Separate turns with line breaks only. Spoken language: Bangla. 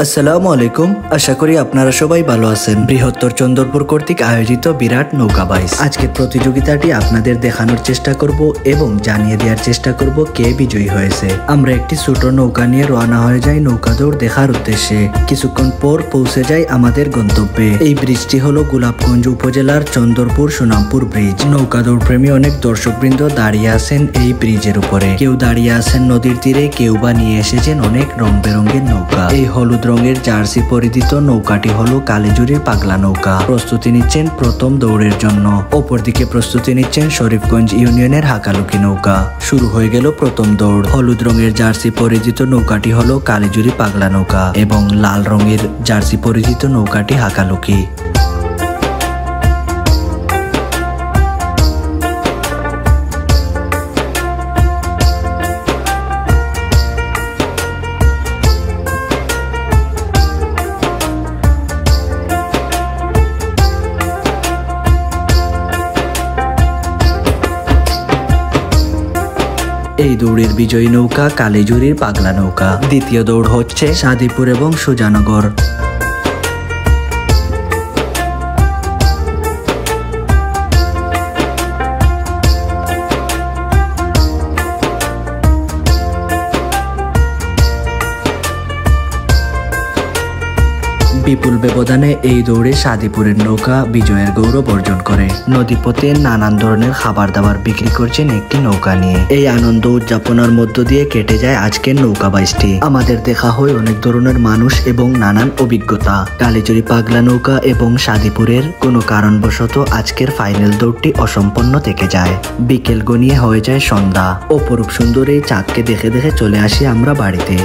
আসসালামু আলাইকুম। আশা করি আপনারা সবাই ভালো আছেন। বৃহত্তর চন্দ্রপুর কর্তৃক আয়োজিত বিরাট নৌকা বাইচ। আজকের প্রতিযোগিতাটি আপনাদের দেখানোর চেষ্টা করব এবং জানিয়ে দেওয়ার চেষ্টা করব কে বিজয়ী হয়েছে। আমরা একটি ছোট নৌকা নিয়ে রওনা হয়ে যাই নৌকা দৌড় দেখার উদ্দেশ্যে। কিছুক্ষণ পর পৌঁছে যাই আমাদের গন্তব্যে। এই ব্রিজটি হলো গোলাপগঞ্জ উপজেলার চন্দ্রপুর সোনামপুর ব্রিজ। নৌকা দৌড় প্রেমী অনেক দর্শকবৃন্দ দাঁড়িয়ে আছেন এই ব্রিজের উপরে। কেউ দাঁড়িয়ে আছেন নদীর তীরে, কেউ বা নিয়ে এসেছেন অনেক রং বেরঙের নৌকা। এই হলুদ রঙের জার্সি পরিহিত নৌকাটি হলো কালীজুরির পাগলা নৌকা। প্রস্তুতি নিচ্ছেন প্রথম দৌড়ের জন্য। অপরদিকে প্রস্তুতি নিচ্ছেন শরীফগঞ্জ ইউনিয়নের হাকালুকি নৌকা। শুরু হয়ে গেল প্রথম দৌড়। হলুদ রঙের জার্সি পরিহিত নৌকাটি হলো কালীজুরি পাগলা নৌকা এবং লাল রঙের জার্সি পরিহিত নৌকাটি হাকালুকি। এই দৌড়ের বিজয়ী নৌকা কালীজুরির পাগলা নৌকা। দ্বিতীয় দৌড় হচ্ছে সাদিপুর এবং সুজানগর। বিপুল ব্যবধানে এই দৌড়ে সাদিপুরের নৌকা বিজয়ের গৌরব অর্জন করে। নদীপথে নানান ধরনের খাবার দাবার বিক্রি করছেন একটি নৌকা নিয়ে। এই আনন্দ উদযাপনের মধ্য দিয়ে কেটে যায় আজকের নৌকা বাইচটি। আমাদের দেখা হয় অনেক ধরনের মানুষ এবং নানান অভিজ্ঞতা। কালীজুরি পাগলা নৌকা এবং সাদিপুরের কোনো কারণবশত আজকের ফাইনাল দৌড়টি অসম্পন্ন থেকে যায়। বিকেল গনিয়ে হয়ে যায় সন্ধ্যা। অপরূপ সুন্দর এই চাঁদকে দেখে দেখে চলে আসি আমরা বাড়িতে।